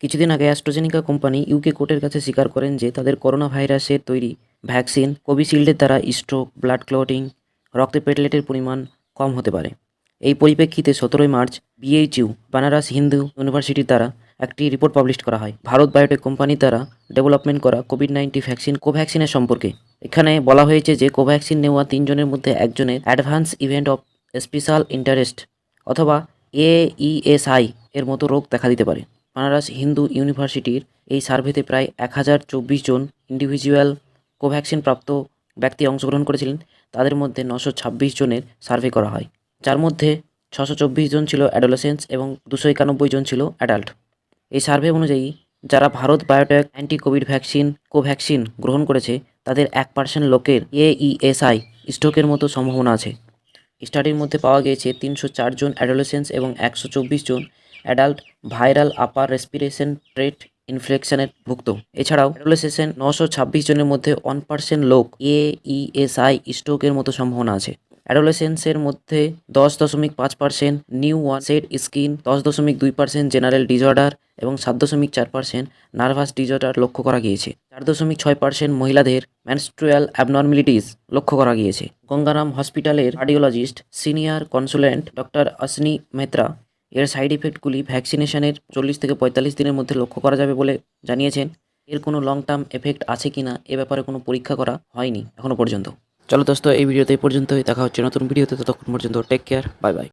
কিছুদিন আগে AstraZeneca company UK কোর্টের কাছে স্বীকার করেন যে তাদের করোনা ভাইরাসের তৈরি ভ্যাকসিন কোভিশিল্ডের দ্বারা স্ট্রোক, ব্লাড ক্লটিং, রক্তে প্লেটলেটের পরিমাণ কম হতে পারে। এই পরিপ্রেক্ষিতে 17 মার্চ বিএইচইউ বানারস হিন্দু ইউনিভার্সিটির দ্বারা একটি রিপোর্ট পাবলিশ করা হয় ভারত বায়োটেক কোম্পানির দ্বারা ডেভেলপমেন্ট করা কোভিড-19 ভ্যাকসিন কোভ্যাক্সিনের সম্পর্কে। এখানে বলা হয়েছে যে কোভ্যাক্সিন নেওয়া 3 জনের মধ্যে একজনের advance event of special interest অথবা AESI এর মতো রোগ দেখা দিতে পারে। বানারস হিন্দু ইউনিভার্সিটির এই সার্ভেতে প্রায় 1024 জন ইন্ডিভিজুয়াল কোভ্যাক্সিন প্রাপ্ত ব্যক্তি অংশগ্রহণ করেছিলেন। তাদের মধ্যে 926 জনের সার্ভে করা হয়, যার মধ্যে 624 জন ছিল অ্যাডোলেসেন্স এবং 291 জন ছিল অ্যাডাল্ট। এই সার্ভে অনুযায়ী যারা Bharat biotech anti Covid vaccine Covaxin গ্রহণ করেছে তাদের 1% লোকের AESI স্ট্রোকের মতো সম্ভাবনা আছে। স্টাডির মধ্যে পাওয়া গিয়েছে 304 জন অ্যাডোলেসেন্স এবং 124 জন অ্যাডাল্ট ভাইরাল আপার রেসপিরেশন ট্রেট ইনফেকশনের ভুক্ত। এছাড়াও অ্যাডোলেসেন্ট 926 জনের মধ্যে 1% লোক AESI স্ট্রোকের মতো সম্ভাবনা আছে। অ্যাডোলেসেন্সের মধ্যে 10.5% নিউ ওয়ানসেট স্কিন, 10.2% জেনারেল ডিসঅর্ডার এবং 7.4% নার্ভাস ডিসঅর্ডার লক্ষ্য করা গিয়েছে। 4.6% মহিলাদের মেনস্ট্রুয়াল অ্যাবনর্মালিটিস লক্ষ্য করা গিয়েছে। গঙ্গারাম হসপিটালের cardiologist senior consultant doctor Ashwini Mehta এর সাইড ইফেক্টগুলি ভ্যাকসিনেশনের 40 থেকে 45 দিনের মধ্যে লক্ষ্য করা যাবে বলে জানিয়েছেন। এর কোনো লং টার্ম এফেক্ট আছে কিনা এ ব্যাপারে কোনো পরীক্ষা করা হয়নি এখনো পর্যন্ত। চলো দোস্ত, এই ভিডিওতে এই পর্যন্তই। দেখা হচ্ছে নতুন ভিডিওতে, ততক্ষণ পর্যন্ত টেক কেয়ার, বাই বাই।